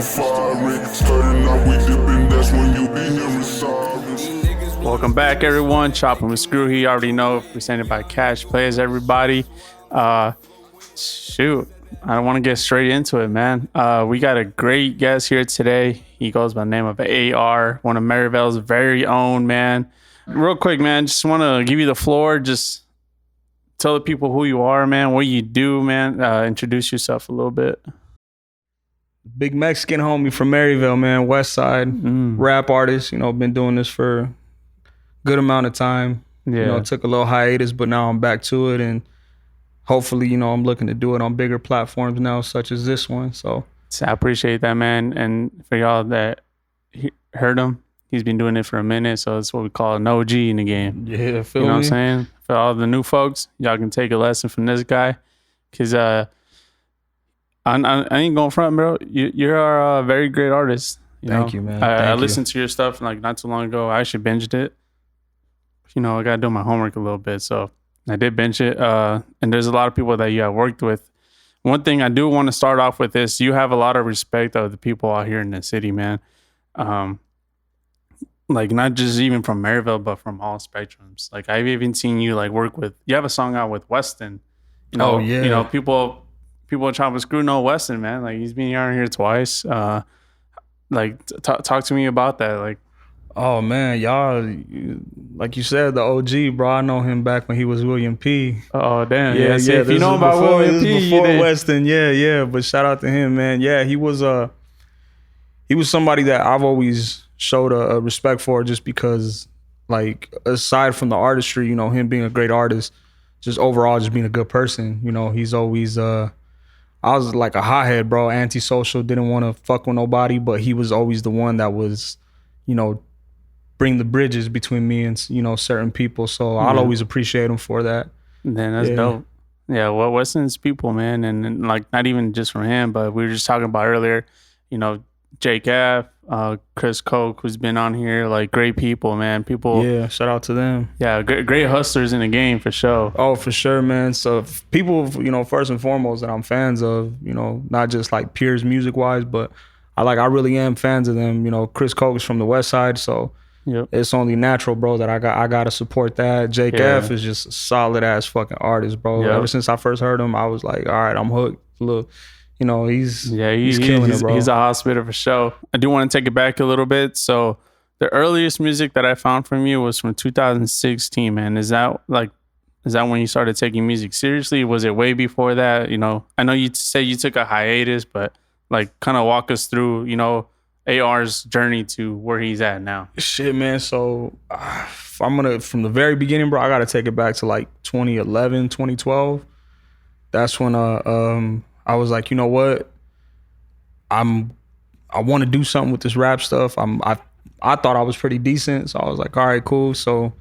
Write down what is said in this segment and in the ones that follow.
from fire. Starting out, we dipping, that's when you be hearing sirens. Welcome back, everyone. Choppin with Screw. You already know, presented by Cash Plays, everybody. Shoot, I want to get straight into it, man. We got a great guest here today. He goes by the name of AR, one of Maryvale's very own, man. Real quick, man, just want to give you the floor. Just tell the people who you are, man, what you do, man. Introduce yourself a little bit. Big Mexican homie from Maryvale, man, West Side, rap artist, been doing this for a good amount of time. Yeah. Took a little hiatus, but now I'm back to it, and hopefully, I'm looking to do it on bigger platforms now, such as this one. So I appreciate that, man. And for y'all that heard him, he's been doing it for a minute, so it's what we call an OG in the game. Yeah, you know what I'm saying? For all the new folks, y'all can take a lesson from this guy, because I ain't going front, bro. You're a very great artist. Thank you, man. I listened to your stuff like not too long ago. I actually binged it. I gotta do my homework a little bit, so I did binge it. And there's a lot of people that you have worked with. One thing I do want to start off with is you have a lot of respect of the people out here in the city, man. Like not just even from Maryvale, but from all spectrums. Like I've even seen you like work with. You have a song out with Weston. Oh yeah. People at Choppin Screw know Weston, man. Like he's been here twice. Talk to me about that. Like, oh man, y'all, like you said, the OG, bro. I know him back when he was William P. Oh damn, yeah. See, if you know about William P, before Weston, yeah. But shout out to him, man. Yeah, he was somebody that I've always showed a respect for, just because, like, aside from the artistry, him being a great artist, just overall just being a good person. He's always I was like a hothead, bro, antisocial, didn't want to fuck with nobody, but he was always the one that was, bring the bridges between me and, certain people. So I'll always appreciate him for that. Then that's dope. Yeah, well, Weston's people, man, and like not even just from him, but we were just talking about earlier, Jake F, Chris Koch, who's been on here, like great people, man. People. Yeah, shout out to them. Yeah, great hustlers in the game for sure. Oh, for sure, man. So people, first and foremost that I'm fans of, not just like peers music wise, but I really am fans of them. Chris Koch is from the West Side, so it's only natural, bro, that I gotta support that. Jake F is just a solid ass fucking artist, bro. Yep. Ever since I first heard him, I was like, all right, I'm hooked. Look. He's killing it, bro. He's a hospital for sure. I do want to take it back a little bit. So the earliest music that I found from you was from 2016, man. Is that when you started taking music seriously? Was it way before that? I know you say you took a hiatus, but like kind of walk us through, AR's journey to where he's at now. Shit, man. So from the very beginning, bro, I got to take it back to like 2011, 2012. That's when I was like, you know what? I want to do something with this rap stuff. I thought I was pretty decent, so I was like, all right, cool. So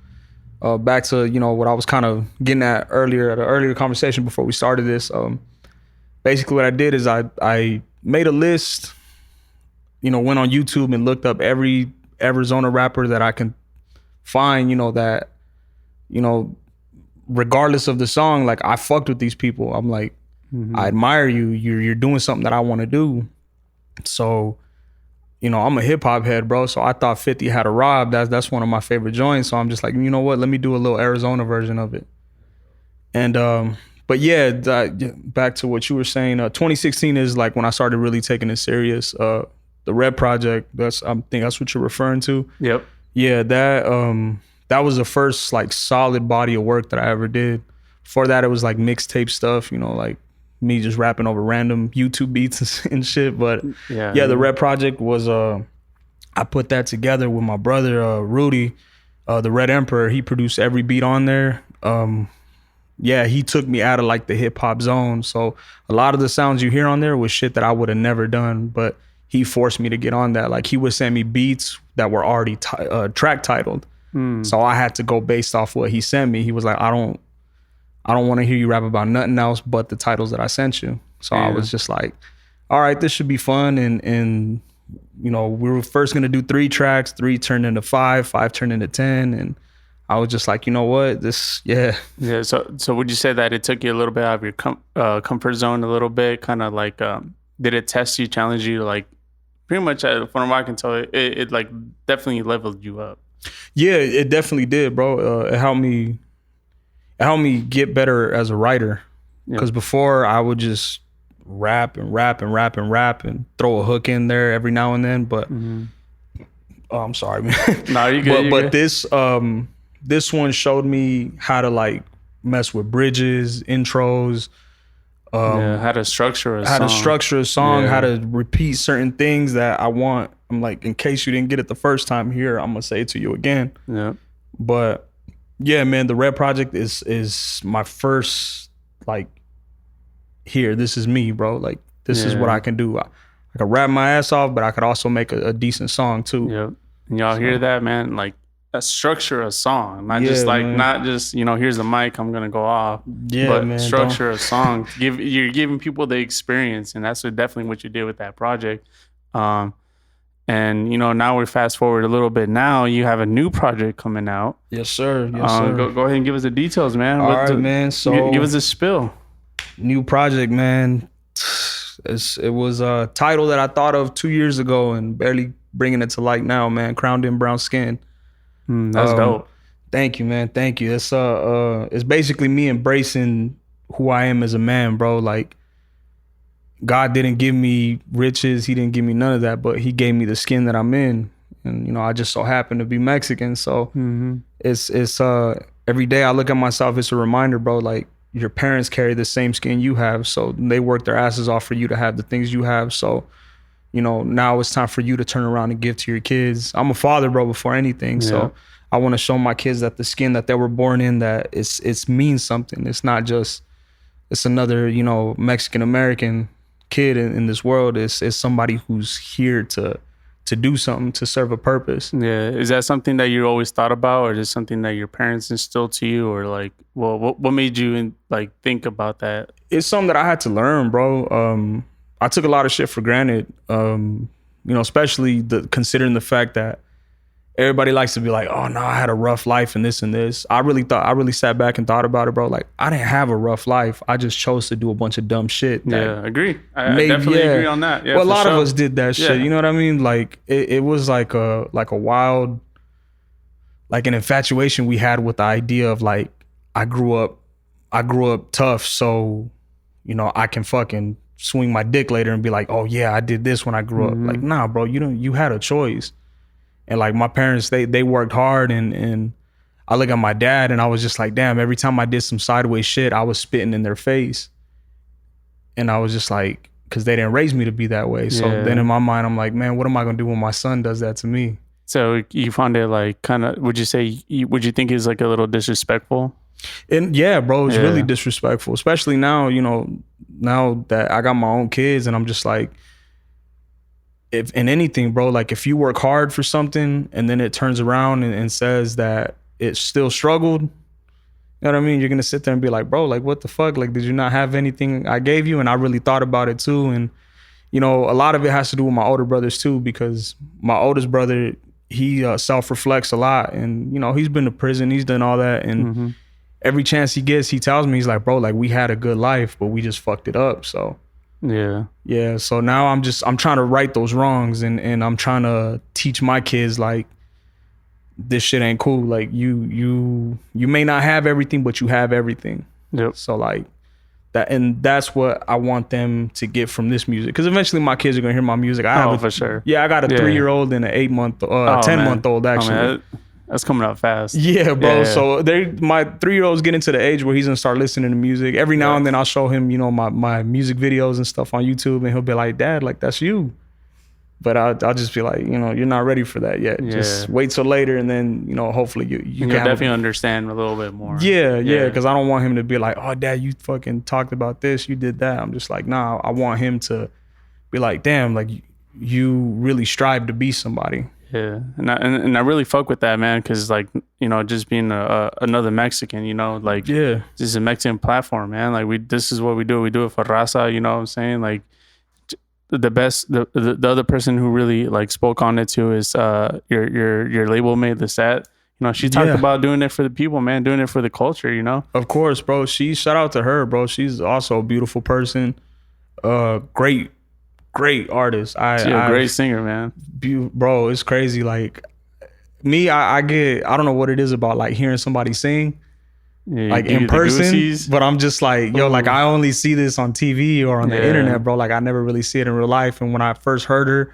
back to what I was kind of getting at earlier conversation before we started this. Basically, what I did is I made a list. Went on YouTube and looked up every Arizona rapper that I can find. That regardless of the song, like I fucked with these people. I'm like, I admire you. You're doing something that I want to do. So, I'm a hip hop head, bro. So I thought 50 had a Rob. That's one of my favorite joints. So I'm just like, you know what? Let me do a little Arizona version of it. And but yeah, back to what you were saying. 2016 is like when I started really taking it serious. The Red Project. I think that's what you're referring to. Yep. Yeah, that was the first like solid body of work that I ever did. Before that, it was like mixtape stuff. Like me just rapping over random YouTube beats and shit. But yeah, the Red Project was I put that together with my brother Rudy, the Red Emperor. He produced every beat on there. He took me out of like the hip hop zone. So a lot of the sounds you hear on there was shit that I would have never done, but he forced me to get on that. Like he would send me beats that were already track titled. So I had to go based off what he sent me. He was like, I don't want to hear you rap about nothing else but the titles that I sent you. So I was just like, all right, this should be fun. And we were first going to do 3 tracks, 3 turned into 5 turned into 10. And I was just like, you know what, Yeah, so would you say that it took you a little bit out of your comfort zone a little bit? Kind of like, did it test you, challenge you to like pretty much from what I can tell, it like definitely leveled you up. Yeah, it definitely did, bro. It helped me get better as a writer. Because before I would just rap and throw a hook in there every now and then. But oh, I'm sorry, man. No, you good. But this one showed me how to like mess with bridges, intros. How to structure a song. How to repeat certain things that I want. I'm like, in case you didn't get it the first time here, I'm gonna say it to you again. Yeah. But yeah, man, the Red Project is my first like, here, this is me, bro. Like, this is what I can do. I could rap my ass off, but I could also make a decent song too. Yep. And y'all hear that, man? Like, structure a song, not just here's the mic, I'm gonna go off. Yeah, but man, structure a song. You're giving people the experience, and that's definitely what you did with that project. And now we fast forward a little bit. Now you have a new project coming out. Yes, sir. Yes, sir. Go ahead and give us the details, man. All right, man. So give us a spill. New project, man. It was a title that I thought of 2 years ago and barely bringing it to light now, man. Crowned in Brown Skin. That's dope. Thank you, man. Thank you. It's basically me embracing who I am as a man, bro. Like, God didn't give me riches. He didn't give me none of that, but he gave me the skin that I'm in. And, I just so happen to be Mexican. So it's every day I look at myself, it's a reminder, bro, like, your parents carry the same skin you have. So they work their asses off for you to have the things you have. So, now it's time for you to turn around and give to your kids. I'm a father, bro, before anything. Yeah. So I want to show my kids that the skin that they were born in, that it's means something. It's not just, it's another, Mexican-American kid in this world. It's somebody who's here to do something, to serve a purpose. Yeah. Is that something that you always thought about, or is it something that your parents instilled to you, or like, well, what made you think about that? It's something that I had to learn, bro. I took a lot of shit for granted, especially considering the fact that everybody likes to be like, oh no, I had a rough life and this and this. I really sat back and thought about it, bro. Like, I didn't have a rough life. I just chose to do a bunch of dumb shit. Yeah, agree. I definitely agree on that. Yeah, well, a lot of us did that shit. You know what I mean? Like, it was like a wild, like an infatuation we had with the idea of like, I grew up tough, so I can fucking swing my dick later and be like, oh yeah, I did this when I grew up. Like, nah, bro, you had a choice. And like, my parents, they worked hard, and I look at my dad and I was just like, damn, every time I did some sideways shit, I was spitting in their face. And I was just like, because they didn't raise me to be that way. So then in my mind, I'm like, man, what am I gonna do when my son does that to me? So you found it like kind of, would you think it's like a little disrespectful? And yeah, bro, it's really disrespectful, especially now, now that I got my own kids, and I'm just like, if in anything, bro, like if you work hard for something and then it turns around and says that it still struggled, you know what I mean? You're going to sit there and be like, bro, like, what the fuck? Like, did you not have anything I gave you? And I really thought about it too. And, a lot of it has to do with my older brothers too, because my oldest brother, he self-reflects a lot, and, he's been to prison, he's done all that. And every chance he gets, he tells me, he's like, bro, like, we had a good life, but we just fucked it up. So yeah. So now I'm trying to right those wrongs, and I'm trying to teach my kids, like, this shit ain't cool. Like, you may not have everything, but you have everything. Yep. So like that, and that's what I want them to get from this music. Because eventually my kids are gonna hear my music. For sure. Yeah, I got a 3-year-old and an 10-month-old actually. Man, that's coming up fast. Yeah, bro. Yeah. So my 3-year-old's getting to the age where he's gonna start listening to music. Every now and then I'll show him, my music videos and stuff on YouTube, and he'll be like, Dad, like, that's you. But I'll just be like, you're not ready for that yet. Yeah. Just wait till later, and then, hopefully you can definitely understand a little bit more. Yeah, because I don't want him to be like, oh, Dad, you fucking talked about this, you did that. I'm just like, nah, I want him to be like, damn, like, you really strive to be somebody. Yeah, and I really fuck with that, man, because like, just being another Mexican, like, this is a Mexican platform, man. Like, this is what we do. We do it for raza, you know what I'm saying? Like, the other person who really like spoke on it too is your label mate, Lisette. She talked about doing it for the people, man, doing it for the culture, Of course, bro. Shout out to her, bro. She's also a beautiful person. Great great artist. She's a great singer, man. Bro, it's crazy. Like me, I don't know what it is about like hearing somebody sing Yeah, like in person, but I'm just like, yo, Ooh. like I only see this on TV or on the internet, bro. Like I never really see it in real life. And when I first heard her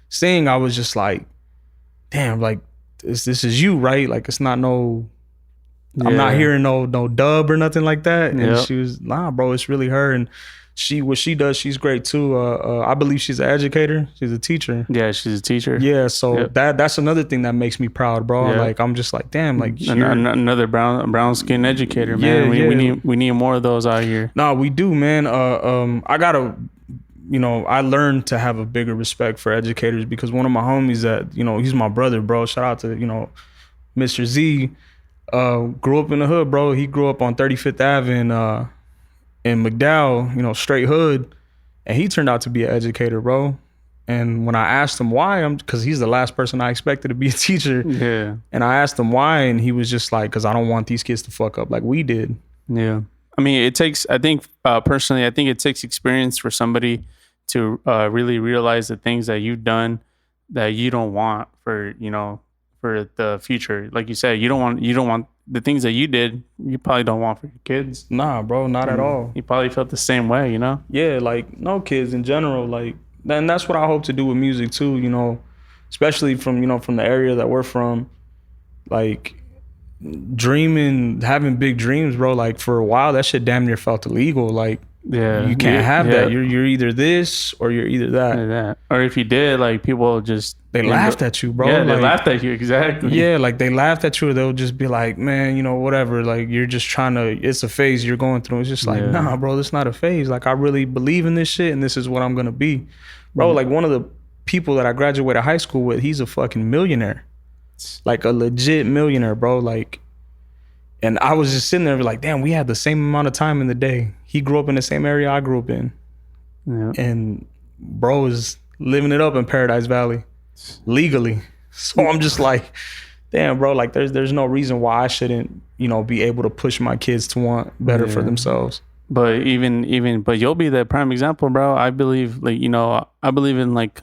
sing, I was just like, damn, like this is you, right? Like it's not no, I'm not hearing no dub or nothing like that. And she was, nah, bro, it's really her. And what she does, she's great too. I believe she's an educator. She's a teacher. Yeah, she's a teacher. Yeah, so that's another thing that makes me proud, bro. Yeah. Like I'm just like, damn, like another brown skin educator, man. We need more of those out here. Nah, we do, man. I gotta, I learned to have a bigger respect for educators because one of my homies that, he's my brother, bro. Shout out to, Mr. Z. Grew up in the hood, bro. He grew up on 35th Ave in McDowell, straight hood, and he turned out to be an educator, bro. And when I asked him why, because he's the last person I expected to be a teacher. Yeah. And I asked him why, and he was just like, because I don't want these kids to fuck up like we did. Yeah. I mean, it takes, I think, personally, I think it takes experience for somebody to really realize the things that you've done that you don't want for the future. Like you said, you don't want the things that you did, you probably don't want for your kids. Nah, bro, not at all. You probably felt the same way, Yeah, like no kids in general. Like, and that's what I hope to do with music too, especially from, from the area that we're from. Like dreaming, having big dreams, bro. Like for a while, that shit damn near felt illegal. Like, yeah, you can't have that. You're either this or you're either that. Or if you did, like people just laughed at you, bro. Yeah, like, they laughed at you, exactly. Yeah, like they laughed at you, or they'll just be like, man, whatever. Like you're just trying to. It's a phase you're going through. It's just like, nah, bro, this not a phase. Like I really believe in this shit, and this is what I'm gonna be, bro. Like one of the people that I graduated high school with, he's a fucking millionaire, like a legit millionaire, bro. Like. And I was just sitting there like, damn, we had the same amount of time in the day. He grew up in the same area I grew up in. Yeah. And bro is living it up in Paradise Valley legally. So I'm just like, damn, bro, like there's no reason why I shouldn't, be able to push my kids to want better for themselves. But but you'll be the prime example, bro. I believe I believe in like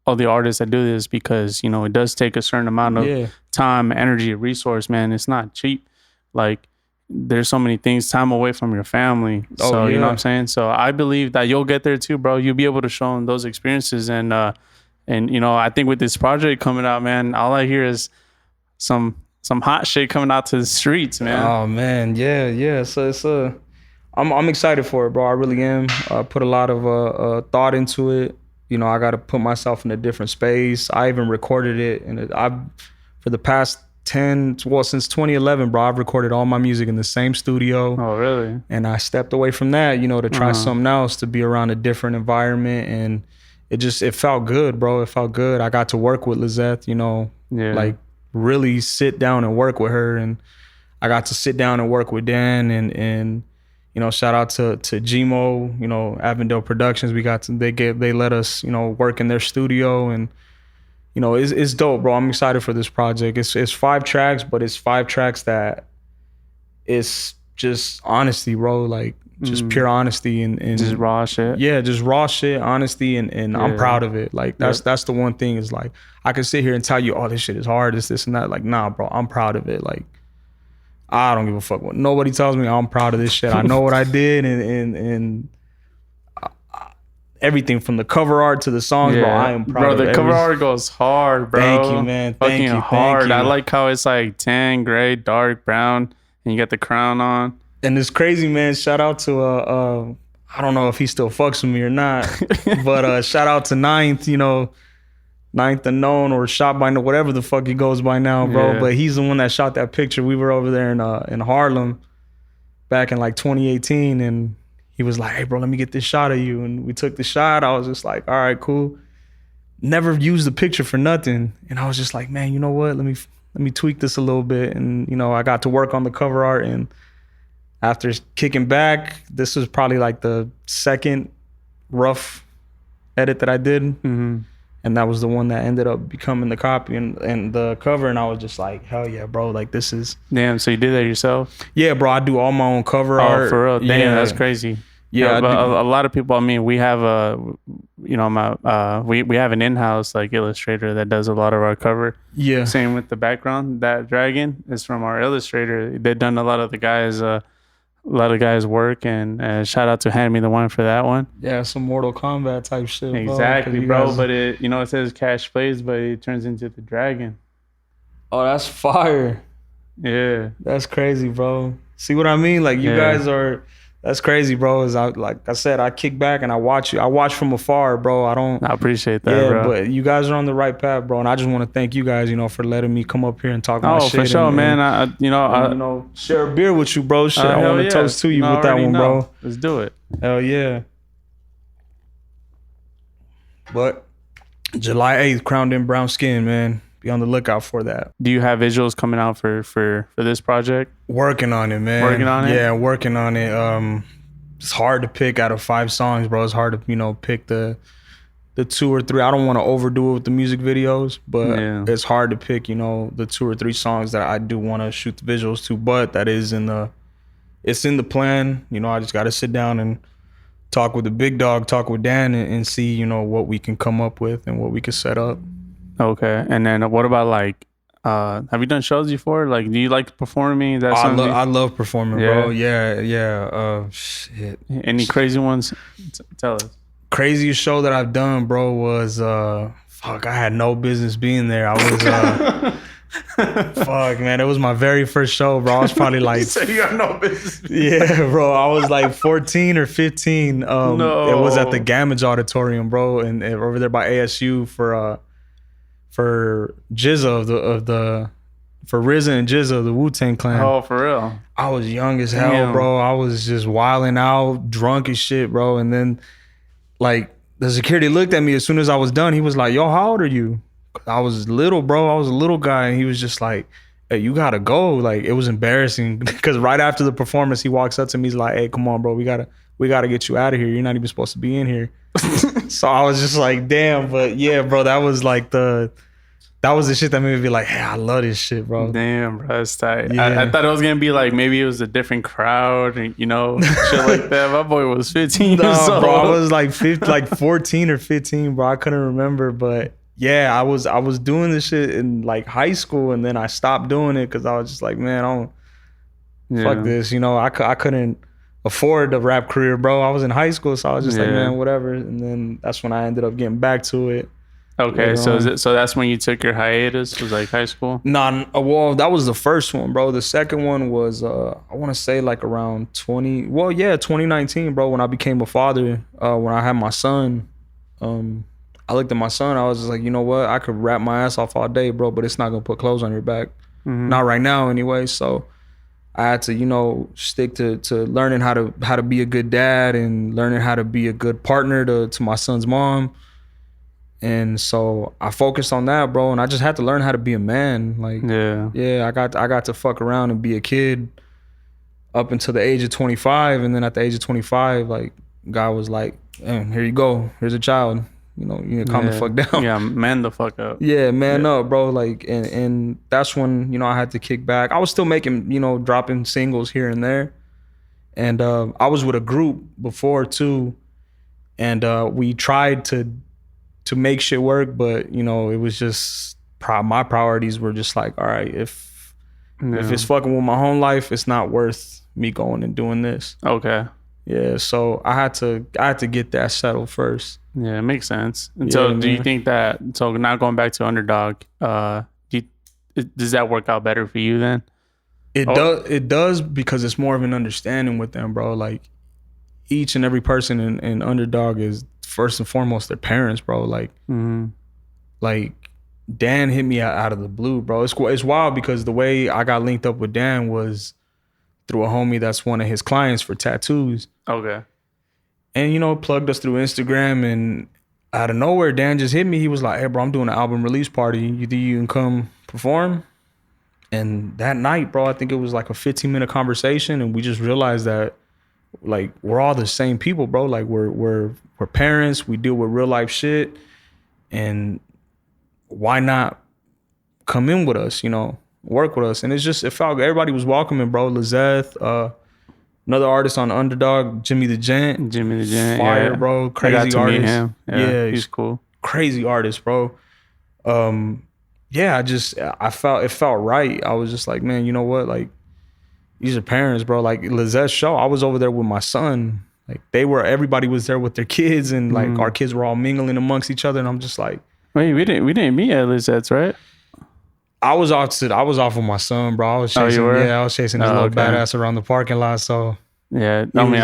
all the artists that do this because, it does take a certain amount of time, energy, resource, man. It's not cheap. Like there's so many things, time away from your family. So you know what I'm saying? So I believe that you'll get there too, bro. You'll be able to show them those experiences. And I think with this project coming out, man, all I hear is some hot shit coming out to the streets, man. Oh man. Yeah. So I'm excited for it, bro. I really am. Put a lot of thought into it. I got to put myself in a different space. I even recorded it and for the past since 2011, bro, I've recorded all my music in the same studio. Oh, really? And I stepped away from that, to try something else, to be around a different environment. And it felt good, bro. It felt good. I got to work with Lizeth, like really sit down and work with her. And I got to sit down and work with Dan and shout out to Gmo, Avondale Productions. They let us, work in their studio and, it's dope, bro. I'm excited for this project. It's 5 tracks, but it's 5 tracks that it's just honesty, bro. Like just pure honesty and just raw shit. Yeah, just raw shit, honesty, and I'm proud of it. Like that's the one thing is like I can sit here and tell you, oh, this shit is hard, this and that. Like, nah, bro, I'm proud of it. Like I don't give a fuck what nobody tells me. I'm proud of this shit. I know what I did and everything from the cover art to the songs, bro. I am proud of it. The cover art goes hard, bro. Thank you, man. Thank you. Hard. I like how it's like tan, gray, dark, brown, and you got the crown on. And it's crazy, man. Shout out to I don't know if he still fucks with me or not, but shout out to Ninth, Ninth Unknown or Shot by whatever the fuck he goes by now, bro. Yeah. But he's the one that shot that picture. We were over there in Harlem back in like 2018, and he was like, hey, bro, let me get this shot of you. And we took the shot. I was just like, all right, cool. Never used the picture for nothing. And I was just like, man, you know what? Let me tweak this a little bit. And, I got to work on the cover art. And after kicking back, this was probably like the second rough edit that I did. Mm-hmm. And that was the one that ended up becoming the copy and the cover. And I was just like, hell yeah, bro. Like this is... Damn, so you did that yourself? Yeah, bro. I do all my own cover art. Oh, for real? Damn, that's crazy. Yeah, but a lot of people. I mean, we have we have an in-house like illustrator that does a lot of our cover. yeah. Same with the background. That dragon is from our illustrator. They've done a lot of the guys' work, and shout out to Hand Me the One for that one. Yeah, some Mortal Kombat type shit. Bro, 'cause Exactly, you bro. guys- But it says cash plays, but it turns into the dragon. oh, that's fire. Yeah. That's crazy, bro. See what I mean? Like you Yeah. guys are. That's crazy, bro. Is like I said, I kick back and I watch you. I watch from afar, bro. I don't. I appreciate that, Yeah, bro. but you guys are on the right path, bro. And I just want to thank you guys, for letting me come up here and talk my Oh, shit. for sure, and, man. and, share a beer with you, bro. Shit, I want to toast to you with that one, bro. Let's do it. Hell yeah. But July 8th, Crowned in Brown Skin, man. Be on the lookout for that. Do you have visuals coming out for this project? Working on it, man. Working on it? Yeah, working on it. It's hard to pick out of 5 songs, bro. It's hard to, pick the 2 or 3. I don't want to overdo it with the music videos, but Yeah. it's hard to pick, the 2 or 3 songs that I do want to shoot the visuals to. But that is it's in the plan. I just got to sit down and talk with the big dog, talk with Dan, and see, what we can come up with and what we can set up. Okay. And then what about like, have you done shows before? Like, do you like performing? That's I love performing, Yeah. bro. Yeah. Shit. Any crazy ones? Tell us. Craziest show that I've done, bro, was I had no business being there. I was fuck, man. It was my very first show, bro. I was probably like So you got no business. yeah, bro. I was like 14 or 15. No. It was at the Gamage Auditorium, bro, and over there by ASU for GZA for RZA and GZA, the Wu-Tang Clan. Oh, for real? I was young as hell, Damn. bro. I was just wilding out, drunk as shit, bro. And then, like, the security looked at me as soon as I was done. He was like, yo, how old are you? I was little, bro. I was a little guy. And he was just like, hey, you gotta go. Like, it was embarrassing because right after the performance, he walks up to me. He's like, hey, come on, bro. We gotta get you out of here. You're not even supposed to be in here. So I was just like, damn. But yeah, bro, that was the shit that made me be like, hey, I love this shit, bro. Damn, bro, that's tight. Yeah. I thought it was gonna be like maybe it was a different crowd, and shit like that. My boy was 15 years old. Bro, I was like 14 or 15, bro. I couldn't remember, but yeah, I was doing this shit in like high school, and then I stopped doing it because I was just like, man, fuck this. I couldn't afford the rap career, bro. I was in high school, so I was just like, man, whatever. And then that's when I ended up getting back to it. Okay, so that's when you took your hiatus? Was like high school? Nah, well, that was the first one, bro. The second one was I want to say like around 2019, bro, when I became a father, when I had my son. I looked at my son, I was just like, you know what? I could rap my ass off all day, bro, but it's not going to put clothes on your back. Mm-hmm. Not right now anyway. So I had to, stick to learning how to be a good dad and learning how to be a good partner to my son's mom. And so I focused on that, bro, and I just had to learn how to be a man. Like, I got to fuck around and be a kid up until the age of 25, and then at the age of 25, like, God was like, here you go, here's a child. You need to calm the fuck down. Yeah, man the fuck up. Yeah, man up, bro. Like, and that's when, I had to kick back. I was still making, dropping singles here and there. And I was with a group before too. And we tried to make shit work, but it was just my priorities were just like, all right, if it's fucking with my home life, it's not worth me going and doing this. Okay. Yeah, so I had to get that settled first. Yeah, it makes sense. And so do you think that, so now going back to Underdog, does that work out better for you then? It does because it's more of an understanding with them, bro. Like, each and every person in Underdog is first and foremost their parents, bro. Like, like Dan hit me out of the blue, bro. It's wild because the way I got linked up with Dan was through a homie that's one of his clients for tattoos. Okay. And, plugged us through Instagram, and out of nowhere, Dan just hit me. He was like, hey, bro, I'm doing an album release party. You think you can come perform? And that night, bro, I think it was like a 15-minute conversation, and we just realized that, like, we're all the same people, bro. Like, we're parents. We deal with real life shit, and why not come in with us? Work with us. And it felt everybody was welcoming, bro. Lizeth, Another artist on Underdog, Jimmy the Gent. Jimmy the Gent, Fire, yeah. bro. I got Crazy to meet artist. him. Yeah, He's cool. crazy artist, bro. Yeah, I felt right. I was just like, man, you know what? Like, these are parents, bro. Like Lizette's show, I was over there with my son. Like everybody was there with their kids, and like our kids were all mingling amongst each other. And I'm just like, wait, we didn't meet at Lizette's, right? I was off with my son, bro. I was chasing, I was chasing this little badass around the parking lot. So yeah, I mean,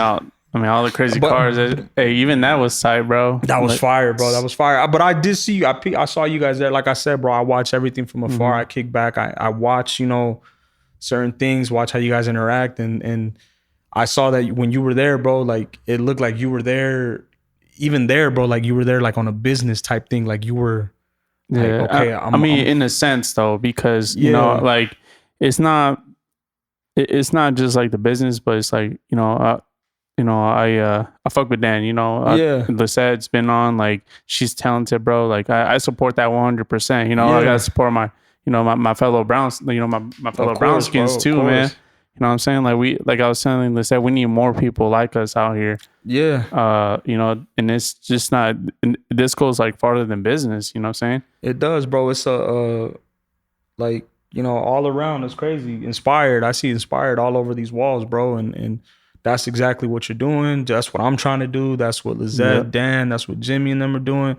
all the crazy cars. Hey, even that was tight, bro. That was fire, bro. That was fire. But I did see you. I saw you guys there. Like I said, bro, I watch everything from afar. I kick back. I watch, you know, certain things. Watch how you guys interact, and I saw that when you were there, bro. Like it looked like you were there, even there, bro. Like you were there, like on a business type thing. Like you were. Like, Yeah, okay. I mean, in a sense, though, because you know, like it's not just like the business, but it's like I fuck with Dan. You know, Lisette's been on. Like she's talented, bro. Like I support that 100%. You know, I gotta support my fellow Browns. You know, my fellow Brownskins too, man. You know what I'm saying? Like I was telling Lisette, we need more people like us out here. Yeah. You know, and it's just not. This goes like farther than business. You know what I'm saying? It does, bro. It's like, you know, all around. It's crazy. Inspired. I see inspired all over these walls, bro. And that's exactly what you're doing. That's what I'm trying to do. That's what Lizette, Dan, that's what Jimmy and them are doing.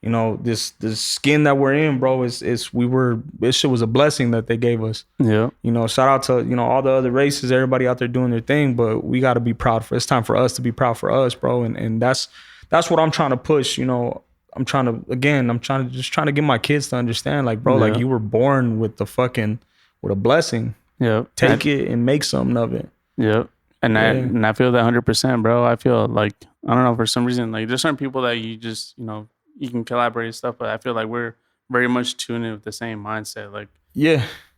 You know, this skin that we're in, bro, this shit was a blessing that they gave us. Yeah. You know, shout out to, you know, all the other races, everybody out there doing their thing, but we got to be proud it's time for us to be proud for us, bro. And that's what I'm trying to push, you know. I'm trying to get my kids to understand, like, bro, like you were born with with a blessing. Yeah. Take it and make something of it. Yeah. And I feel that 100%, bro. I feel like, I don't know, for some reason, like there's certain people that you just, you know, you can collaborate and stuff, but I feel like we're very much tuned in with the same mindset. Like,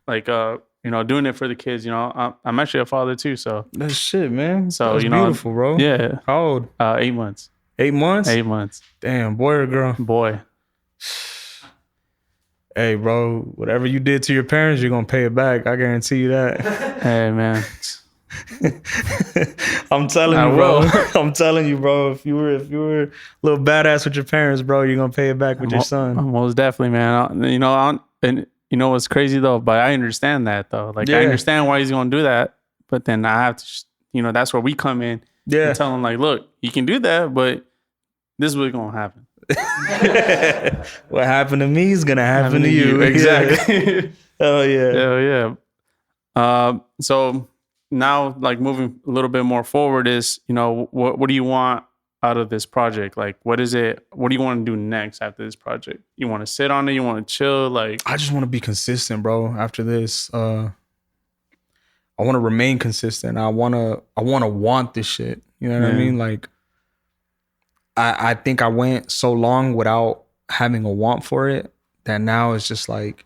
like, you know, doing it for the kids, you know, I'm actually a father too. So that's shit, man. So, that's beautiful, bro. Yeah. How old? 8 months. 8 months? 8 months. Damn, boy or girl? Boy. Hey, bro, whatever you did to your parents, you're going to pay it back. I guarantee you that. Hey, man. I'm telling you, bro. I'm telling you, bro. If you were a little badass with your parents, bro, you're gonna pay it back with your son. Most definitely, man. You know, and you know what's crazy though, but I understand that though. Like I understand why he's gonna do that, but then I have to, you know, that's where we come in. And tell him like, look, you can do that, but this is what's gonna happen. What happened to me is gonna happen to you. Exactly. Oh yeah. Hell yeah. So now, like moving a little bit more forward is, you know, what do you want out of this project? Like, what is it? What do you want to do next after this project? You want to sit on it? You want to chill? Like, I just want to be consistent, bro. After this, I want to remain consistent. I want this shit. You know what I mean? Like, I think I went so long without having a want for it that now it's just like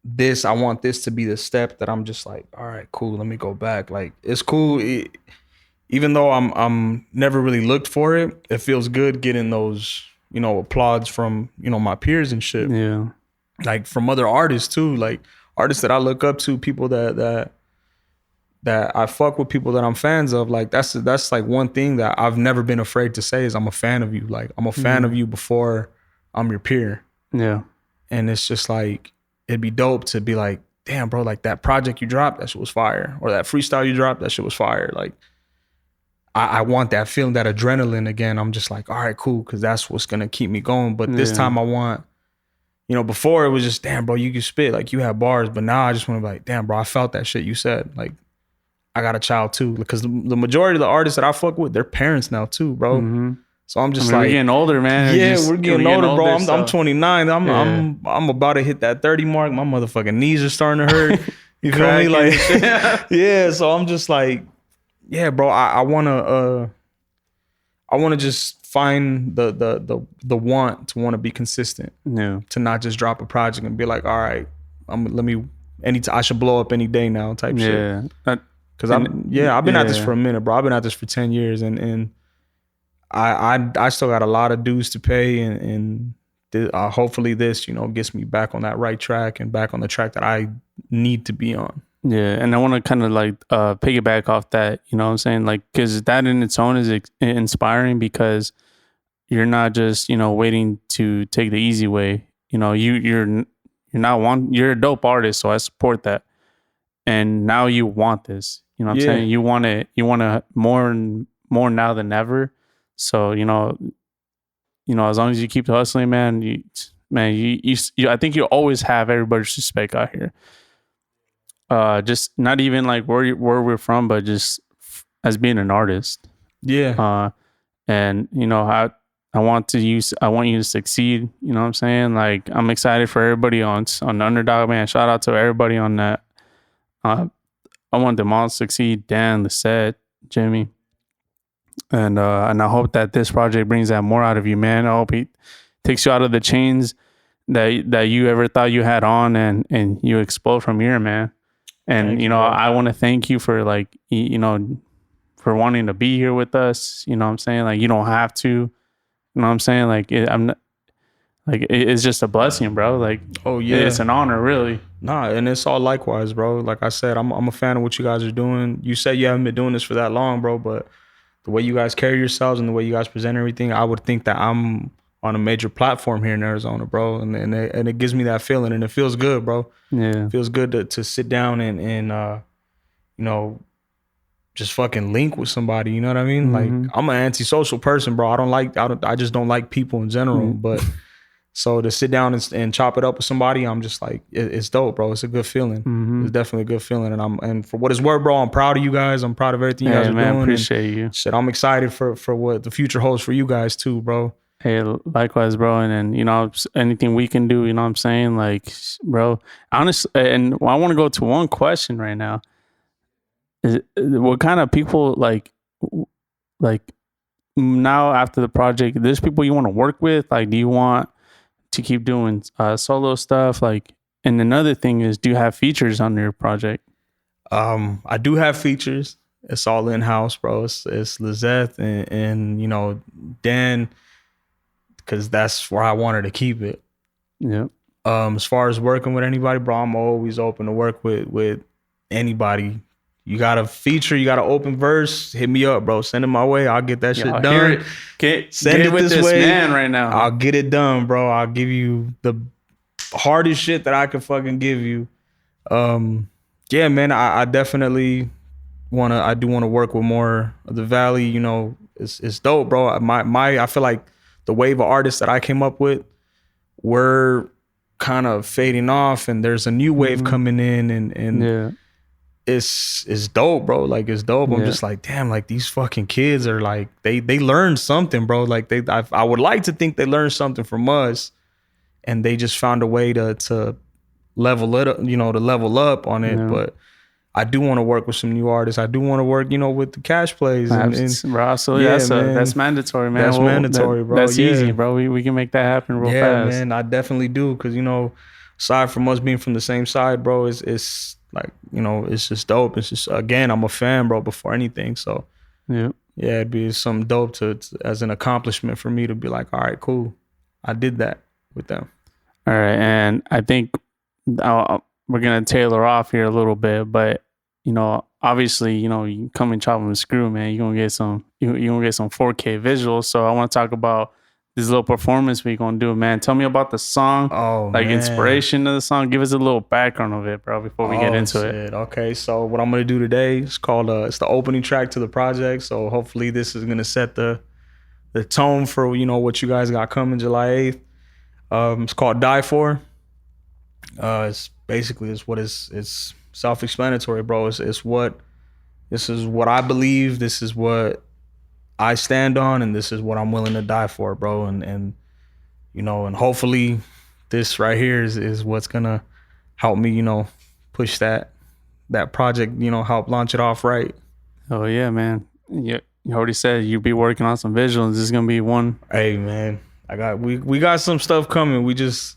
this, I want this to be the step that I'm just like, all right, cool, let me go back. Like, it's cool. Even though I'm never really looked for it, it feels good getting those, you know, applauds from, you know, my peers and shit. Yeah. Like from other artists too, like artists that I look up to, people that I fuck with, people that I'm fans of. Like that's like one thing that I've never been afraid to say is I'm a fan of you. Like I'm a fan of you before I'm your peer. Yeah. And it's just like, it'd be dope to be like, damn, bro, like that project you dropped, that shit was fire. Or that freestyle you dropped, that shit was fire. Like, I want that feeling, that adrenaline again. I'm just like, all right, cool, because that's what's going to keep me going. But this time I want, you know, before it was just, damn, bro, you can spit. Like, you have bars. But now I just want to be like, damn, bro, I felt that shit you said. Like, I got a child too. Because the majority of the artists that I fuck with, they're parents now too, bro. Mm-hmm. So I'm just we're getting older, man. Yeah, we're getting older, bro. I'm 29. I'm about to hit that 30 mark. My motherfucking knees are starting to hurt. You feel me? Like, yeah. So I'm just like, yeah, bro. I wanna just find the want to want to be consistent. Yeah. To not just drop a project and be like, all right, I should blow up any day now type shit. Yeah. Because I've been at this for a minute, bro. I've been at this for 10 years and I still got a lot of dues to pay, and hopefully this, you know, gets me back on that right track and back on the track that I need to be on. Yeah, and I want to kind of like piggyback off that, you know what I'm saying? Like, because that in its own is inspiring because you're not just, you know, waiting to take the easy way. You know, you're not you're a dope artist, so I support that. And now you want this, you know what I'm Yeah, saying? You want it more and more now than ever. So, you know, as long as you keep hustling, man, I think you always have everybody's respect out here. Just not even like where we're from, but just as being an artist. yeah. Uh, and you know, I want you to succeed. You know what I'm saying? Like, I'm excited for everybody on Underdog, man. Shout out to everybody on that. I want them all to succeed. Dan, the set, Jimmy, and I hope that this project brings that more out of you, man. I hope he takes you out of the chains that you ever thought you had on, and you explode from here, man. And Thank you you, know, bro. I want to thank you for like you know, for wanting to be here with us. You know what I'm saying? Like, you don't have to. You know what I'm saying? Like, I'm not, like it's just a blessing, bro. Like, Oh yeah. it's an honor, really. Nah, and it's all likewise, bro. Like I said, I'm a fan of what you guys are doing. You said you haven't been doing this for that long, bro, but the way you guys carry yourselves and the way you guys present everything, I would think that I'm on a major platform here in Arizona, bro. And it gives me that feeling, and it feels good, bro. Yeah. It feels good to sit down and you know, just fucking link with somebody. You know what I mean? Like, I'm an antisocial person, bro. I just don't like people in general. But so to sit down and chop it up with somebody, I'm just like, it's dope, bro. It's a good feeling. It's definitely a good feeling. And for what it's worth, bro, I'm proud of you guys. I'm proud of everything you guys are man, doing. appreciate you. Shit, I'm excited for what the future holds for you guys too, bro. Hey, likewise, bro. And then, you know, anything we can do, you know what I'm saying? Like, bro, honestly, and I want to go to one question right now. What kind of people like now after the project, there's people you want to work with? Like, do you want to keep doing solo stuff? Like, and another thing is, do you have features on your project? I do have features. It's all in house, bro. It's Lizeth and you know, Dan, because that's where I wanted to keep it. Yeah. As far as working with anybody, bro, I'm always open to work with anybody. You got a feature, you got an open verse, hit me up, bro. Send it my way. I'll get that shit I'll done. hear it. Send get it with this way. man right now. I'll get it done, bro. I'll give you the hardest shit that I could fucking give you. Yeah, man, I definitely I do want to work with more of the Valley. You know, it's dope, bro. I feel like the wave of artists that I came up with were kind of fading off, and there's a new wave coming in, and yeah. it's dope, bro. Like, it's dope. I'm just like, damn, like these fucking kids are like, they learned something, bro. Like I would like to think they learned something from us, and they just found a way to level it up, you know, to level up on it. But I do want to work with some new artists. I do want to work, you know, with the Cash Plays. Bro, so Yeah, that's man. that's mandatory, man. That's mandatory, bro. That's Yeah. easy, bro. We can make that happen real Yeah, fast. man, I definitely do. Cause, you know, aside from us being from the same side, bro, it's like, you know, it's just dope. It's just, again, I'm a fan, bro, before anything. So Yeah. yeah, it'd be something dope to as an accomplishment for me to be like, all right, cool, I did that with them. All right, and I think we're gonna tailor off here a little bit, but you know, obviously, you know, you come and chop and screw, man. You're gonna get some, you're gonna get some 4K visuals. So I want to talk about this little performance we're gonna do, man. Tell me about the song, Oh, like man. inspiration of the song. Give us a little background of it, bro, before we get into it. Okay, so what I'm gonna do today is called it's the opening track to the project. So hopefully this is gonna set the tone for, you know, what you guys got coming July 8th. It's called Die For. It's basically it's self-explanatory, bro. This is what I believe, this is what I stand on, and this is what I'm willing to die for, bro. And you know, and hopefully this right here is what's gonna help me, you know, push that project, you know, help launch it off right. Oh yeah, man. You already said you'd be working on some visuals. This is gonna be one. Hey man, we got some stuff coming. We just,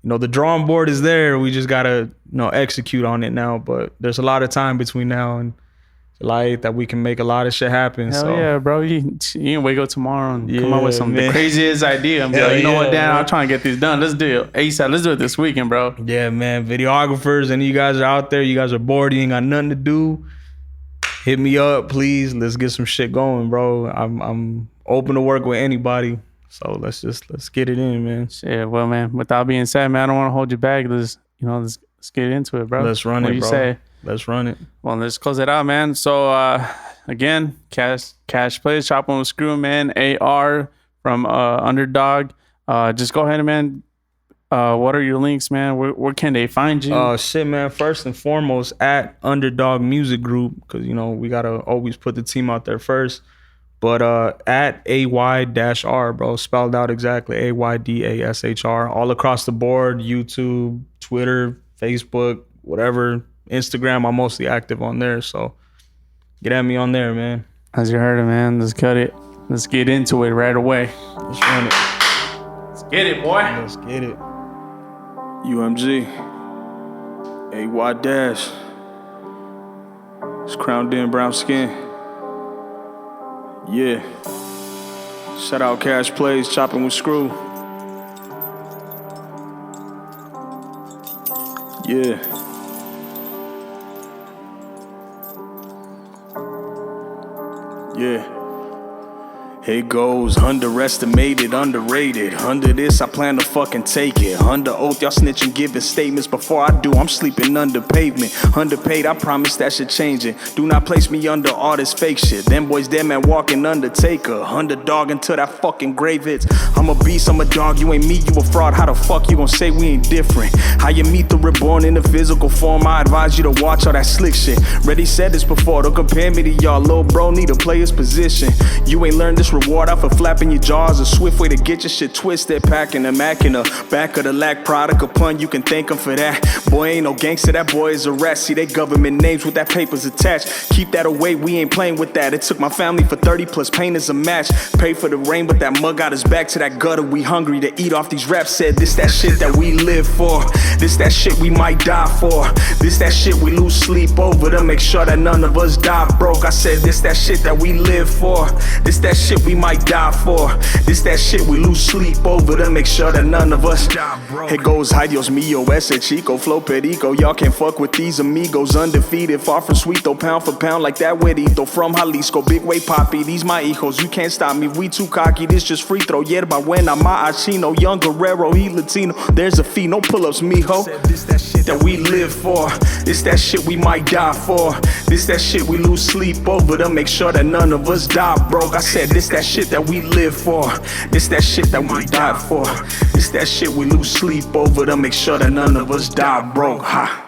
you know, the drawing board is there. We just gotta, you know, execute on it now. But there's a lot of time between now and light that we can make a lot of shit happen. Hell so yeah, bro. You can wake up tomorrow and come up with Yeah, some the man. craziest idea and be Hell like, you know what, yeah, Dan, man. I'm trying to get these done. Let's do it. ASAP. Let's do it this weekend, bro. Yeah, man. Videographers, any of you guys are out there, you guys are bored, you ain't got nothing to do, hit me up, please. Let's get some shit going, bro. I'm open to work with anybody. So let's get it in, man. Shit, well, man, without being said, man, I don't want to hold you back. Let's get into it, bro. Let's run what it, do you bro. say? Let's run it. Well, let's close it out, man. So, again, Cash Plays, Choppin with Screw, man. AR from Underdog. Just go ahead, man. What are your links, man? Where can they find you? Shit, man. First and foremost, at Underdog Music Group, because, you know, we got to always put the team out there first. But at AY-R, bro, spelled out exactly, AYDASHR, all across the board, YouTube, Twitter, Facebook, whatever, Instagram, I'm mostly active on there. So get at me on there, man. As you heard it, man, let's cut it. Let's get into it right away. Let's run it. Let's get it, boy. Let's get it. UMG. AY Dash. It's crowned in brown skin. Yeah. Shout out Cash Plays, Choppin with Screw. Yeah. Yeah. It goes underestimated, underrated. Under this, I plan to fucking take it. Under oath, y'all snitching, giving statements. Before I do, I'm sleeping under pavement. Underpaid, I promise that shit changing. Do not place me under all this fake shit. Them boys dead man walking Undertaker. Underdog until that fucking grave hits. I'm a beast, I'm a dog, you ain't me, you a fraud. How the fuck you gon' say we ain't different? How you meet the reborn in the physical form? I advise you to watch all that slick shit. Ready said this before, don't compare me to y'all. Lil' bro need a player's position. You ain't learned this reward out for flapping your jaws. A swift way to get your shit twisted. Packing a Mac in the back of the lack. Product a pun, you can thank him for that. Boy ain't no gangster, that boy is a rat. See they government names with that papers attached. Keep that away, we ain't playing with that. It took my family for 30 plus pain as a match. Pay for the rain, but that mug got us back to that gutter. We hungry to eat off these raps. Said this that shit that we live for. This that shit we might die for. This that shit we lose sleep over to make sure that none of us die broke. I said this that shit that we live for. This that shit we might die for. This that shit we lose sleep over to make sure that none of us die broke. It goes ay Dios mío, ese chico, flow perico. Y'all can't fuck with these amigos. Undefeated, far from sweet though, pound for pound like that huerito. From Jalisco, big way poppy, these my hijos. You can't stop me, we too cocky, this just free throw. Yerba buena, my achino, young Guerrero, he Latino. There's a fee, no pull-ups, mijo. This that shit that we live for. This that shit we might die for. This that shit we lose sleep over to make sure that none of us die broke. I said this that shit that we live for. This that shit that we died for. This that shit we lose sleep over to make sure that none of us die broke. Ha.